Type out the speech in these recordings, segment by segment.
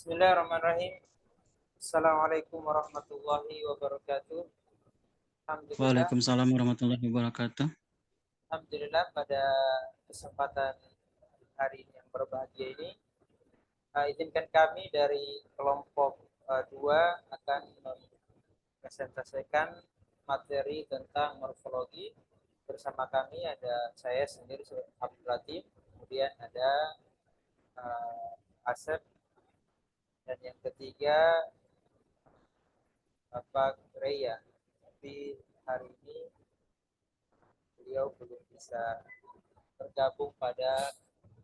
Bismillahirrahmanirrahim. Assalamualaikum warahmatullahi wabarakatuh. Alhamdulillah, Waalaikumsalam warahmatullahi wabarakatuh. Alhamdulillah pada kesempatan hari yang berbahagia ini, izinkan kami dari kelompok 2 akan mempresentasikan materi tentang morfologi. Bersama kami ada saya sendiri, Abdul Latif, kemudian ada Asep, dan yang ketiga Bapak Reya. Tapi hari ini beliau belum bisa bergabung pada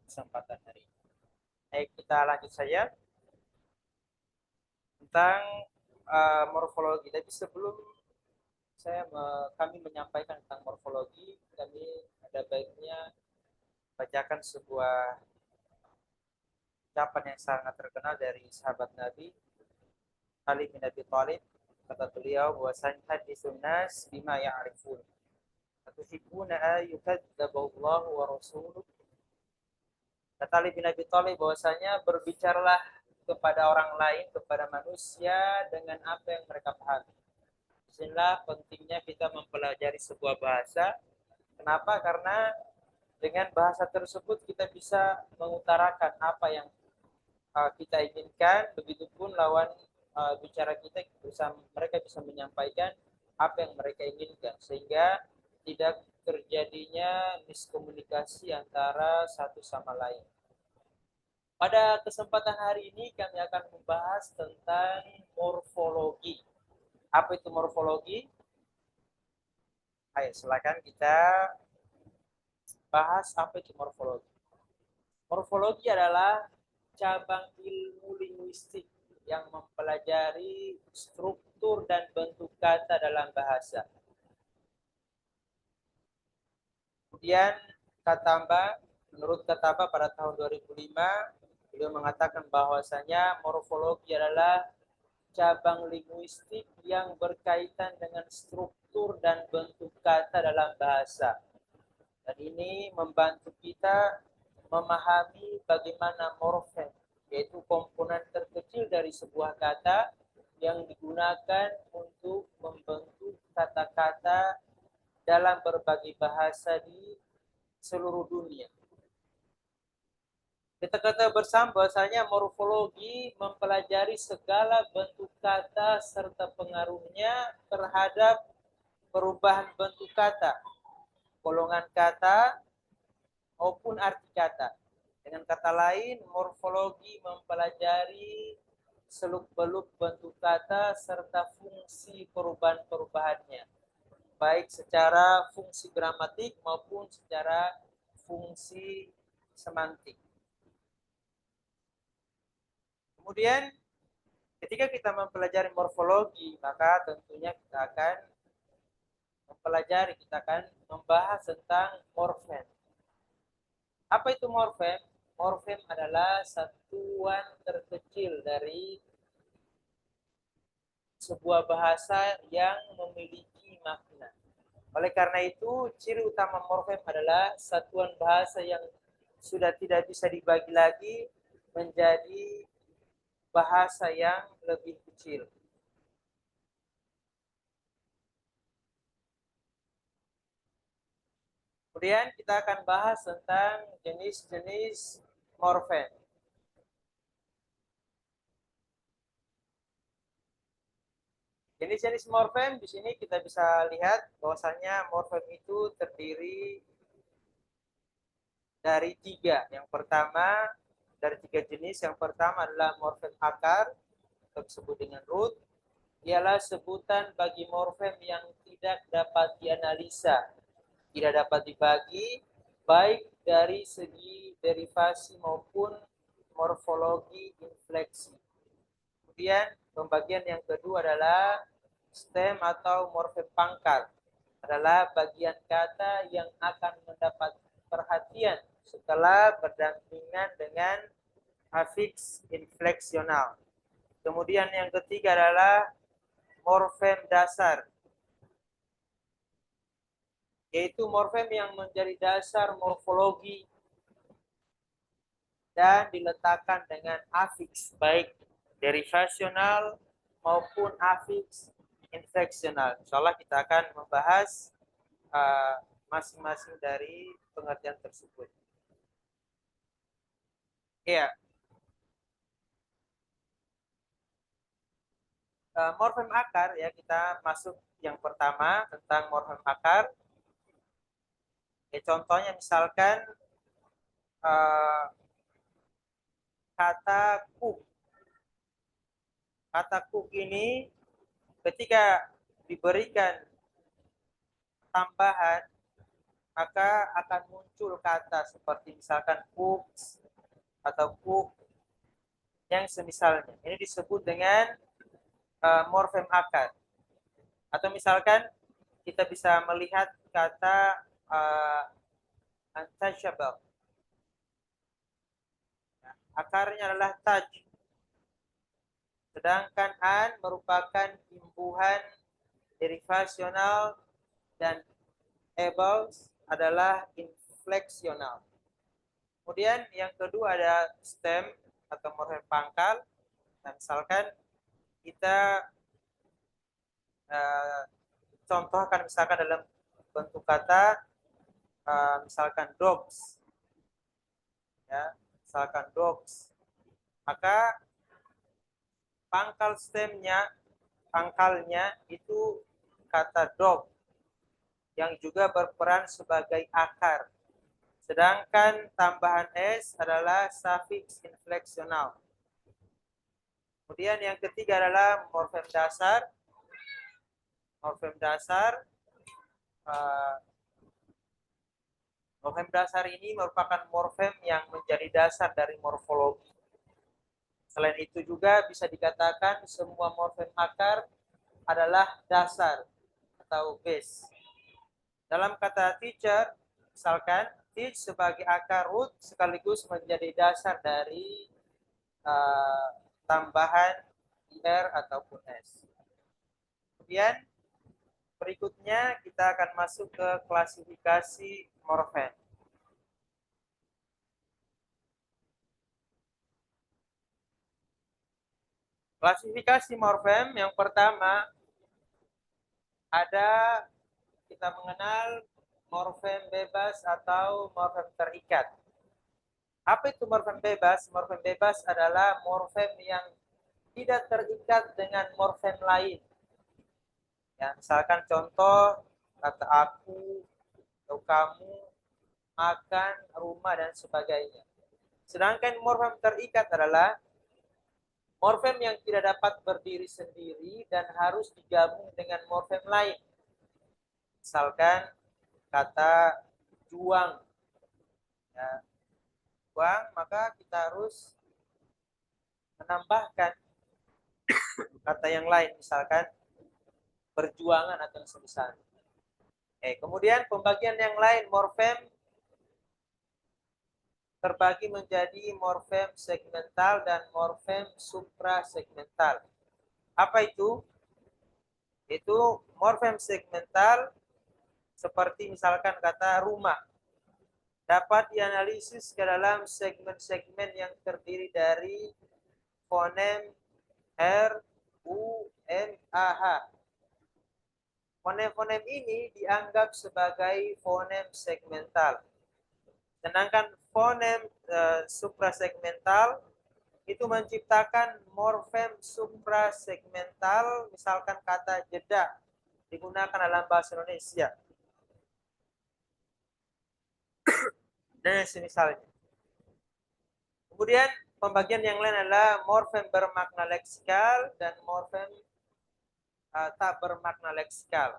kesempatan hari ini. Baik, kita lanjut saja tentang morfologi. Tapi sebelum kami menyampaikan tentang morfologi, kami ada baiknya bacakan sebuah ucapan yang sangat terkenal dari sahabat Nabi Ali bin Abi Thalib. Kata beliau bahwasanya haditsun nas bima ya'rifun. Atuhibbuna ayyukadzdzabullahu wa rasuluhu. Kata Ali bin Abi Thalib bahwasanya berbicaralah kepada orang lain, kepada manusia dengan apa yang mereka pahami. Disinilah pentingnya kita mempelajari sebuah bahasa. Kenapa? Karena dengan bahasa tersebut kita bisa mengutarakan apa yang kita inginkan, begitupun lawan bicara kita mereka bisa menyampaikan apa yang mereka inginkan, sehingga tidak terjadinya miskomunikasi antara satu sama lain. Pada kesempatan hari ini kami akan membahas tentang morfologi. Apa itu morfologi? Ayo silakan kita bahas apa itu morfologi. Morfologi adalah cabang ilmu linguistik yang mempelajari struktur dan bentuk kata dalam bahasa. Kemudian menurut Katamba pada tahun 2005, beliau mengatakan bahwasanya morfologi adalah cabang linguistik yang berkaitan dengan struktur dan bentuk kata dalam bahasa. Dan ini membantu kita memahami bagaimana morfem, yaitu komponen terkecil dari sebuah kata yang digunakan untuk membentuk kata-kata dalam berbagai bahasa di seluruh dunia. Kita kata bersama bahwasanya morfologi mempelajari segala bentuk kata serta pengaruhnya terhadap perubahan bentuk kata, golongan kata, maupun arti kata. Dengan kata lain, morfologi mempelajari seluk-beluk bentuk kata serta fungsi perubahan-perubahannya, baik secara fungsi gramatik maupun secara fungsi semantik. Kemudian ketika kita mempelajari morfologi, maka tentunya kita akan membahas tentang morfem. Apa itu morfem? Morfem adalah satuan terkecil dari sebuah bahasa yang memiliki makna. Oleh karena itu, ciri utama morfem adalah satuan bahasa yang sudah tidak bisa dibagi lagi menjadi bahasa yang lebih kecil. Kemudian kita akan bahas tentang jenis-jenis morfem. Jenis-jenis morfem di sini kita bisa lihat bahwasanya morfem itu terdiri dari tiga. Yang pertama dari tiga jenis. Yang pertama adalah morfem akar atau disebut dengan root. Ialah sebutan bagi morfem yang tidak dapat dianalisa, tidak dapat dibagi, baik dari segi derivasi maupun morfologi infleksi. Kemudian pembagian yang kedua adalah stem atau morfem pangkal. Adalah bagian kata yang akan mendapat perhatian setelah berdampingan dengan afiks infleksional. Kemudian yang ketiga adalah morfem dasar, yaitu morfem yang menjadi dasar morfologi dan diletakkan dengan afiks baik derivasional maupun afiks infleksional. Insyaallah kita akan membahas masing-masing dari pengertian tersebut. Ya, morfem akar ya, kita masuk yang pertama tentang morfem akar. Ya, contohnya misalkan kata kuk. Kata kuk ini ketika diberikan tambahan maka akan muncul kata seperti misalkan cooks atau cook yang semisalnya. Ini disebut dengan morfem akar. Atau misalkan kita bisa melihat kata untouchable. Akarnya adalah touch. Sedangkan an merupakan imbuhan derivasional dan able adalah infleksional. Kemudian yang kedua ada stem atau morfem pangkal. Nah, misalkan kita contohkan misalkan dalam bentuk kata misalkan dogs, ya, misalkan dogs, maka pangkalnya itu kata dog yang juga berperan sebagai akar. Sedangkan tambahan s adalah sufiks infleksional. Kemudian yang ketiga adalah morfem dasar. Morfem dasar morfem dasar ini merupakan morfem yang menjadi dasar dari morfologi. Selain itu juga bisa dikatakan semua morfem akar adalah dasar atau base. Dalam kata teacher, misalkan teach sebagai akar root sekaligus menjadi dasar dari tambahan ir ataupun s. Kemudian berikutnya kita akan masuk ke klasifikasi morfem. Klasifikasi morfem yang pertama ada kita mengenal morfem bebas atau morfem terikat. Apa itu morfem bebas? Morfem bebas adalah morfem yang tidak terikat dengan morfem lain. Ya, misalkan contoh kata aku, atau kamu, makan, rumah, dan sebagainya. Sedangkan morfem terikat adalah morfem yang tidak dapat berdiri sendiri dan harus digabung dengan morfem lain. Misalkan kata juang, ya, juang, maka kita harus menambahkan kata yang lain, misalkan perjuangan atau semisalnya. Kemudian pembagian yang lain morfem terbagi menjadi morfem segmental dan morfem suprasegmental. Apa itu? Itu morfem segmental seperti misalkan kata rumah dapat dianalisis ke dalam segmen-segmen yang terdiri dari fonem R, U, M, A, H. Fonem-fonem ini dianggap sebagai fonem segmental. Sedangkan fonem suprasegmental itu menciptakan morfem suprasegmental, misalkan kata jeda digunakan dalam bahasa Indonesia. Dan semisalnya. Kemudian pembagian yang lain adalah morfem bermakna leksikal dan morfem tak bermakna leksikal.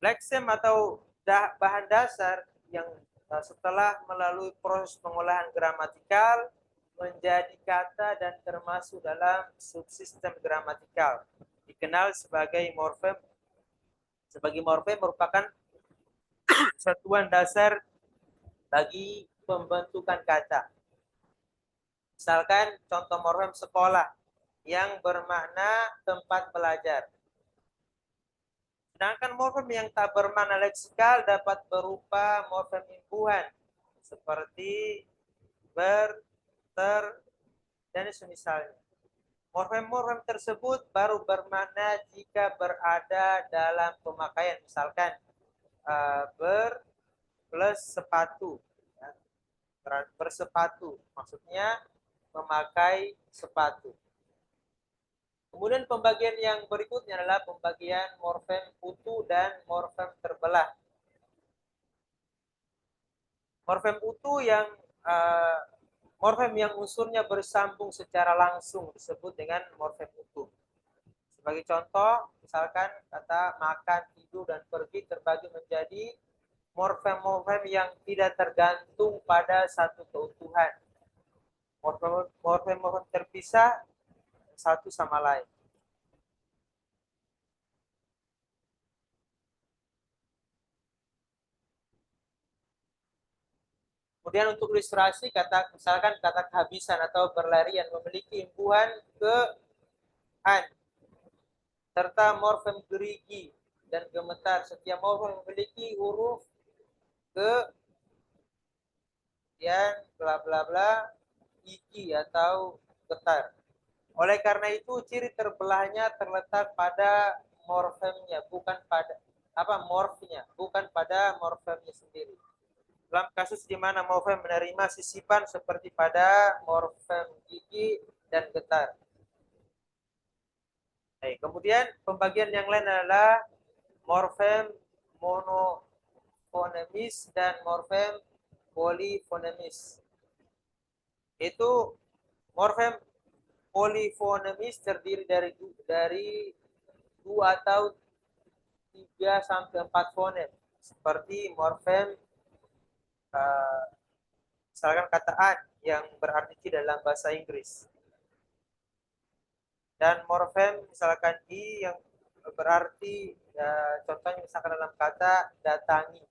Leksem atau bahan dasar yang setelah melalui proses pengolahan gramatikal menjadi kata dan termasuk dalam subsistem gramatikal. Dikenal sebagai morfem. Sebagai morfem merupakan satuan dasar bagi pembentukan kata. Misalkan contoh morfem sekolah yang bermakna tempat belajar. Sedangkan morfem yang tak bermakna leksikal dapat berupa morfem imbuhan seperti ber, ter, dan semisalnya. Morfem-morfem tersebut baru bermakna jika berada dalam pemakaian. Misalkan ber plus sepatu. Ya. Bersepatu, maksudnya memakai sepatu. Kemudian pembagian yang berikutnya adalah pembagian morfem utuh dan morfem terbelah. Morfem utuh yang morfem yang unsurnya bersambung secara langsung disebut dengan morfem utuh. Sebagai contoh, misalkan kata makan, tidur, dan pergi terbagi menjadi morfem-morfem yang tidak tergantung pada satu keutuhan. Morfem-morfem terpisah satu sama lain. Kemudian untuk ilustrasi, misalkan kata kehabisan atau berlarian memiliki imbuhan ke an, serta morfem gerigi dan gemetar. Setiap morfem memiliki huruf ke yang bla bla bla iki atau getar. Oleh karena itu, ciri terbelahnya terletak pada morfemnya, bukan pada morfnya, bukan pada morfemnya sendiri. Dalam kasus di mana morfem menerima sisipan seperti pada morfem gigi dan getar. Kemudian pembagian yang lain adalah morfem monofonemis dan morfem polifonemis. Itu morfem polifonemis terdiri dari 2 atau 3 sampai 4 fonem seperti morfem misalkan kata an yang berarti dalam bahasa Inggris. Dan morfem misalkan i yang berarti contohnya misalkan dalam kata datangi.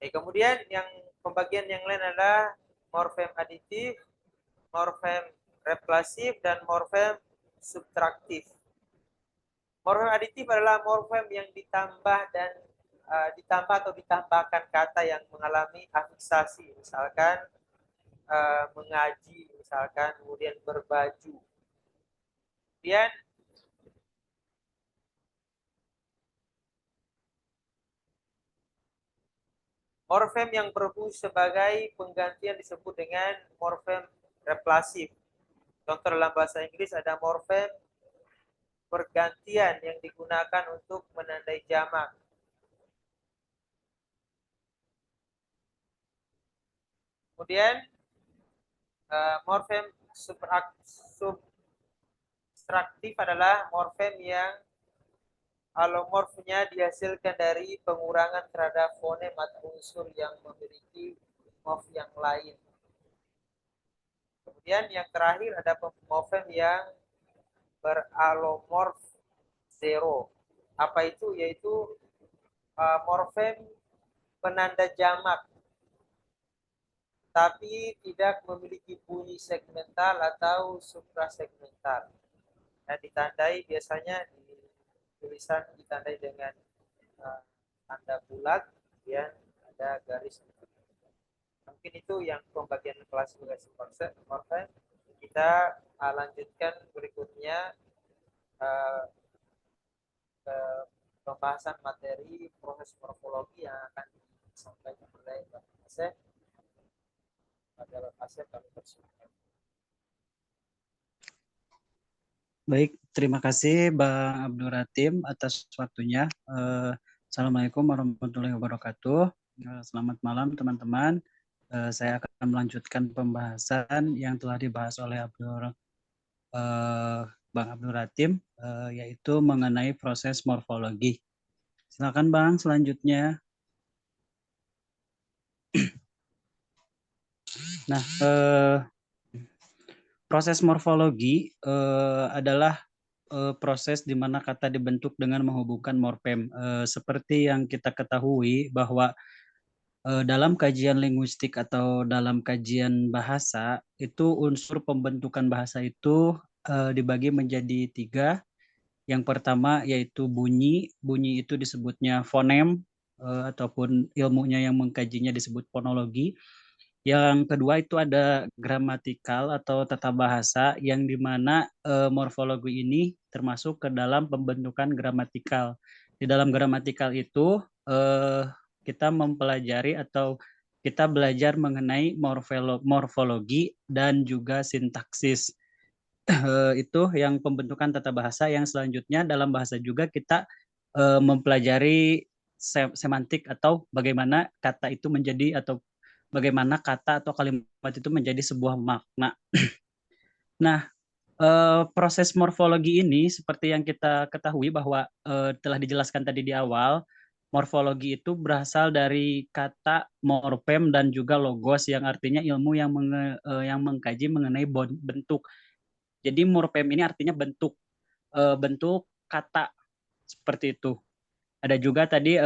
Kemudian yang pembagian yang lain adalah morfem aditif, morfem replasif, dan morfem subtraktif. Morfem aditif adalah morfem yang ditambah atau ditambahkan kata yang mengalami afiksasi, misalkan mengaji, misalkan kemudian berbaju. Kemudian morfem yang berfungsi sebagai penggantian disebut dengan morfem replasif. Contoh dalam bahasa Inggris ada morfem pergantian yang digunakan untuk menandai jamak. Kemudian morfem subtraktif adalah morfem yang alomorfnya dihasilkan dari pengurangan terhadap fonem atau unsur yang memiliki morf yang lain. Kemudian yang terakhir ada morfem yang beralomorf zero. Apa itu? Yaitu morfem penanda jamak tapi tidak memiliki bunyi segmental atau suprasegmental. Nah, ditandai biasanya di tulisan ditandai dengan tanda bulat, kemudian ada garis. Mungkin itu yang pembagian klasifikasi morfem. Kita lanjutkan berikutnya ke pembahasan materi proses morfologi yang akan disampaikan oleh Pak Asep. Pada Pak Asep kami persilakan. Baik, terima kasih Bang Abdul Ratim atas waktunya. Assalamualaikum warahmatullahi wabarakatuh. Selamat malam teman-teman. Saya akan melanjutkan pembahasan yang telah dibahas oleh Bang Abdul Ratim, yaitu mengenai proses morfologi. Silakan Bang, selanjutnya. Nah, proses morfologi adalah proses di mana kata dibentuk dengan menghubungkan morfem. Seperti yang kita ketahui bahwa dalam kajian linguistik atau dalam kajian bahasa, itu unsur pembentukan bahasa itu dibagi menjadi 3. Yang pertama yaitu bunyi. Bunyi itu disebutnya fonem. ataupun ilmunya yang mengkajinya disebut fonologi. Yang kedua itu ada gramatikal atau tata bahasa yang dimana morfologi ini termasuk ke dalam pembentukan gramatikal. Di dalam gramatikal itu kita mempelajari atau kita belajar mengenai morfologi dan juga sintaksis. Itu yang pembentukan tata bahasa. Yang selanjutnya dalam bahasa juga kita mempelajari semantik atau bagaimana kata itu menjadi atau bagaimana kata atau kalimat itu menjadi sebuah makna. Nah, proses morfologi ini seperti yang kita ketahui bahwa telah dijelaskan tadi di awal, morfologi itu berasal dari kata morfem dan juga logos yang artinya ilmu yang mengkaji mengenai bentuk. Jadi morfem ini artinya bentuk, bentuk kata seperti itu. Ada juga tadi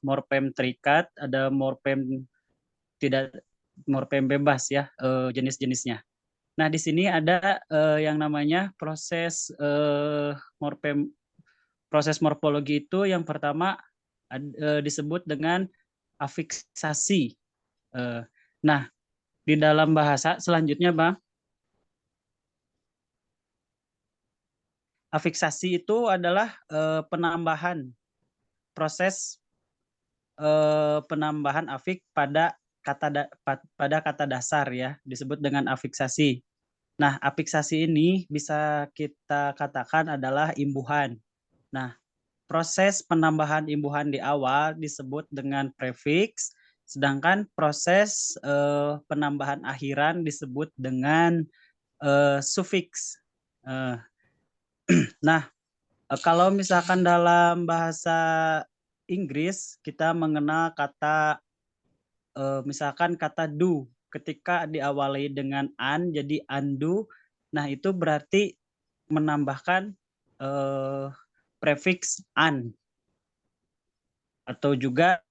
morfem terikat, ada morfem tidak morfem bebas ya jenis-jenisnya. Nah, di sini ada yang namanya proses morfologi itu yang pertama disebut dengan afiksasi. Nah, di dalam bahasa selanjutnya, Bang, afiksasi itu adalah penambahan proses penambahan afik pada kata dasar ya, disebut dengan afiksasi. Nah, afiksasi ini bisa kita katakan adalah imbuhan. Nah, proses penambahan imbuhan di awal disebut dengan prefiks, sedangkan proses penambahan akhiran disebut dengan sufiks. Nah, kalau misalkan dalam bahasa Inggris kita mengenal kata misalkan kata do ketika diawali dengan an jadi undo, nah itu berarti menambahkan prefiks an atau juga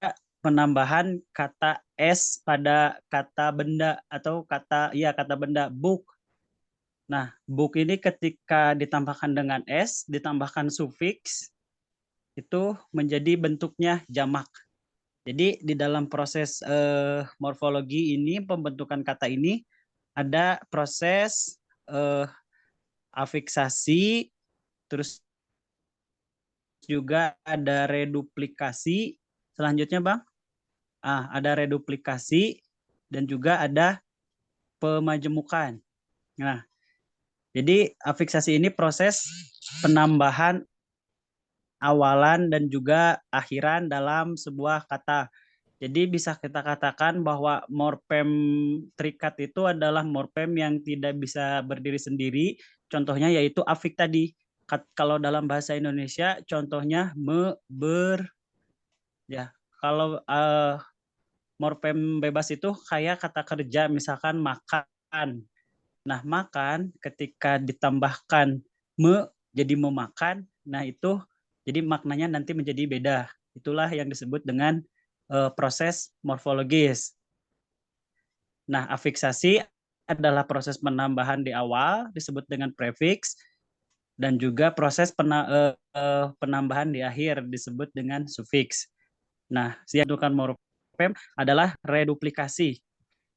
penambahan kata s pada kata benda atau kata benda book. Nah, book ini ketika ditambahkan dengan s ditambahkan sufiks itu menjadi bentuknya jamak. Jadi di dalam proses morfologi ini, pembentukan kata ini ada proses afiksasi, terus juga ada reduplikasi. Selanjutnya, Bang, ada reduplikasi dan juga ada pemajemukan. Nah, jadi afiksasi ini proses penambahan awalan dan juga akhiran dalam sebuah kata. Jadi bisa kita katakan bahwa morfem terikat itu adalah morfem yang tidak bisa berdiri sendiri. Contohnya yaitu afik tadi. Kalau dalam bahasa Indonesia contohnya me, ber, ya. Kalau morfem bebas itu kayak kata kerja misalkan makan. Nah, makan ketika ditambahkan me jadi memakan, nah itu jadi maknanya nanti menjadi beda. Itulah yang disebut dengan proses morfologis. Nah, afiksasi adalah proses penambahan di awal disebut dengan prefiks dan juga proses penambahan di akhir disebut dengan sufiks. Nah, yang dilakukan morfem adalah reduplikasi.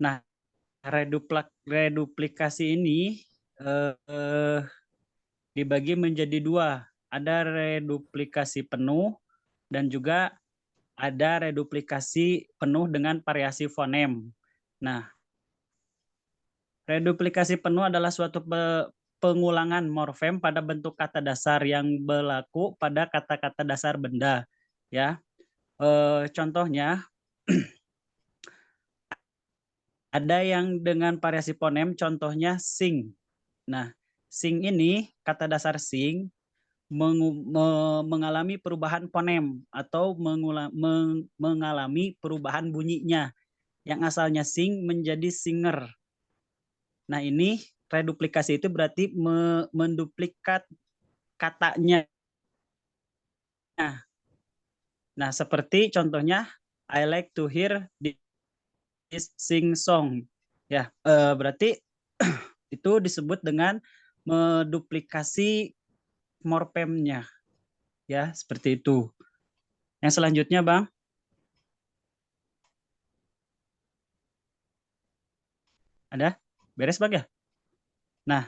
Nah, reduplikasi ini dibagi menjadi dua. Ada reduplikasi penuh dan juga ada reduplikasi penuh dengan variasi fonem. Nah, reduplikasi penuh adalah suatu pengulangan morfem pada bentuk kata dasar yang berlaku pada kata-kata dasar benda. Ya, contohnya ada yang dengan variasi fonem, contohnya sing. Nah, sing ini kata dasar sing mengalami perubahan fonem atau mengalami perubahan bunyinya yang asalnya sing menjadi singer. Nah, ini reduplikasi itu berarti menduplikat katanya. Nah, seperti contohnya I like to hear this sing song. Ya, berarti itu disebut dengan menduplikasi morfemnya. Ya, seperti itu. Yang selanjutnya, Bang. Ada? Beres Bang ya? Nah,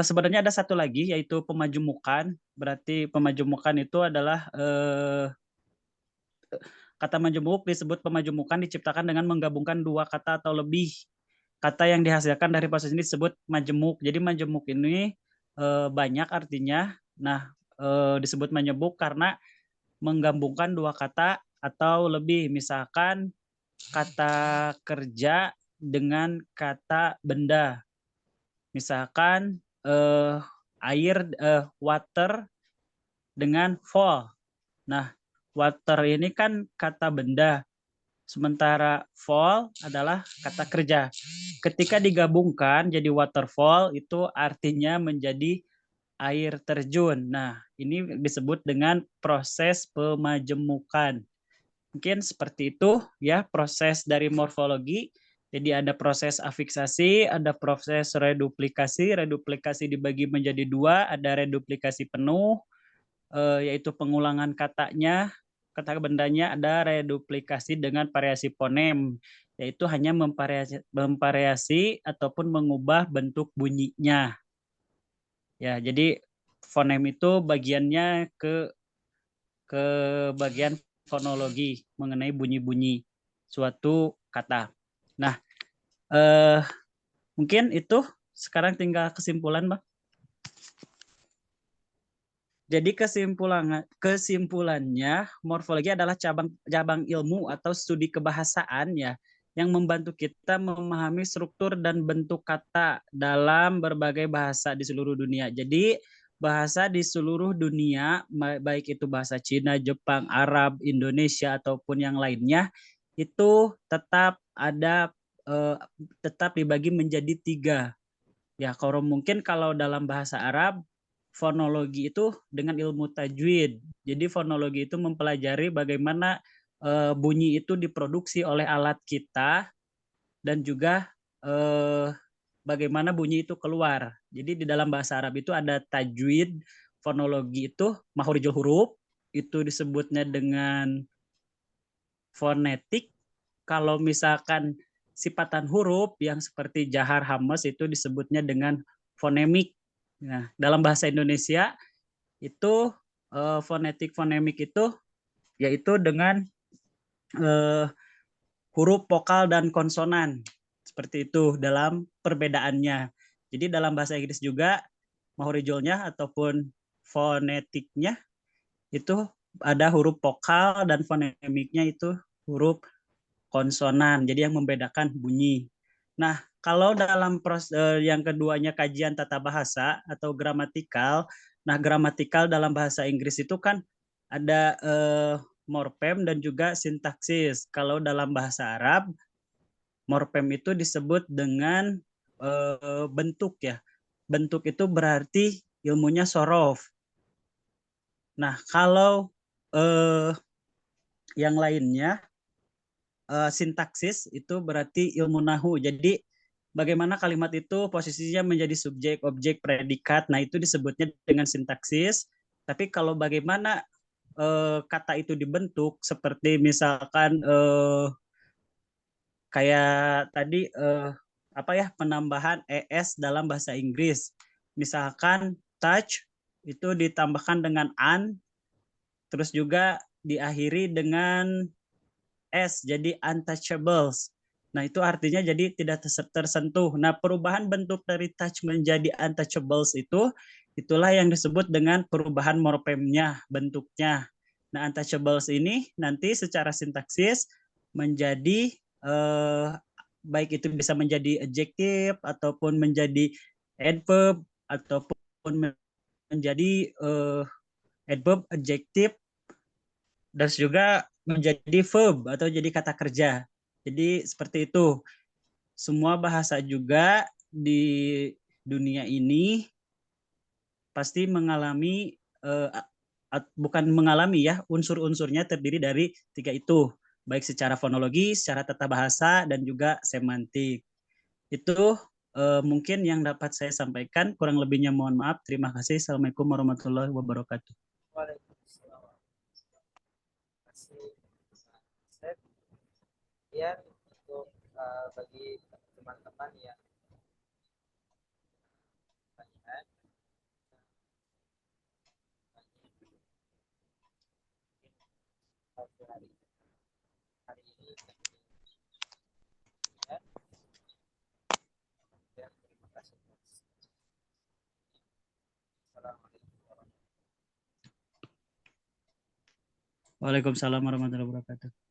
sebenarnya ada satu lagi yaitu pemajemukan. Berarti pemajemukan itu adalah kata majemuk disebut pemajemukan diciptakan dengan menggabungkan dua kata atau lebih. Kata yang dihasilkan dari proses ini disebut majemuk. Jadi majemuk ini banyak artinya. Nah, disebut majemuk karena menggabungkan dua kata atau lebih. Misalkan kata kerja dengan kata benda. Misalkan air, water dengan fall. Nah, water ini kan kata benda, sementara fall adalah kata kerja. Ketika digabungkan jadi waterfall itu artinya menjadi air terjun. Nah, ini disebut dengan proses pemajemukan. Mungkin seperti itu ya proses dari morfologi. Jadi ada proses afiksasi, ada proses reduplikasi. Reduplikasi dibagi menjadi dua, ada reduplikasi penuh, yaitu pengulangan katanya, kata bendanya, ada reduplikasi dengan variasi fonem, yaitu hanya memvariasi ataupun mengubah bentuk bunyinya. Ya, jadi fonem itu bagiannya ke bagian fonologi mengenai bunyi-bunyi suatu kata. Nah, mungkin itu sekarang tinggal kesimpulan, Bang. Jadi kesimpulannya morfologi adalah cabang ilmu atau studi kebahasaan ya yang membantu kita memahami struktur dan bentuk kata dalam berbagai bahasa di seluruh dunia. Jadi bahasa di seluruh dunia baik itu bahasa Cina, Jepang, Arab, Indonesia ataupun yang lainnya itu tetap dibagi menjadi tiga. Ya, kalau mungkin kalau dalam bahasa Arab, fonologi itu dengan ilmu tajwid. Jadi fonologi itu mempelajari bagaimana bunyi itu diproduksi oleh alat kita dan juga bagaimana bunyi itu keluar. Jadi di dalam bahasa Arab itu ada tajwid, fonologi itu makhorijul huruf, itu disebutnya dengan fonetik. Kalau misalkan sifatan huruf yang seperti jahar, hamas itu disebutnya dengan fonemik. Nah, dalam bahasa Indonesia itu fonetik fonemik itu yaitu dengan eh, huruf vokal dan konsonan. Seperti itu dalam perbedaannya. Jadi dalam bahasa Inggris juga mahorijolnya ataupun fonetiknya itu ada huruf vokal dan fonemiknya itu huruf konsonan. Jadi yang membedakan bunyi. Nah, kalau dalam yang keduanya kajian tata bahasa atau gramatikal, nah gramatikal dalam bahasa Inggris itu kan ada morfem dan juga sintaksis. Kalau dalam bahasa Arab, morfem itu disebut dengan bentuk ya. Bentuk itu berarti ilmunya sorof. Nah, kalau yang lainnya sintaksis itu berarti ilmu nahu. Jadi bagaimana kalimat itu posisinya menjadi subjek, objek, predikat. Nah, itu disebutnya dengan sintaksis. Tapi kalau bagaimana kata itu dibentuk seperti misalkan kayak tadi apa ya penambahan es dalam bahasa Inggris. Misalkan touch itu ditambahkan dengan an, terus juga diakhiri dengan S jadi untouchables. Nah, itu artinya jadi tidak tersentuh. Nah, perubahan bentuk dari touch menjadi untouchables itu itulah yang disebut dengan perubahan morfemnya, bentuknya. Nah, untouchables ini nanti secara sintaksis menjadi baik itu bisa menjadi adjektif ataupun menjadi adverb ataupun menjadi adverb, adjektif dan juga menjadi verb atau jadi kata kerja. Jadi seperti itu. Semua bahasa juga di dunia ini pasti mengalami bukan mengalami ya, unsur-unsurnya terdiri dari tiga itu, baik secara fonologi, secara tata bahasa dan juga semantik. Itu mungkin yang dapat saya sampaikan, kurang lebihnya mohon maaf. Terima kasih. Assalamualaikum warahmatullahi wabarakatuh. Waalaikumsalam. Terima kasih, Ustaz. Ya, untuk bagi teman-teman yang pertanyaan hari ini ya, terima kasih. Assalamualaikum warahmatullahi Waalaikumsalam warahmatullahi wabarakatuh.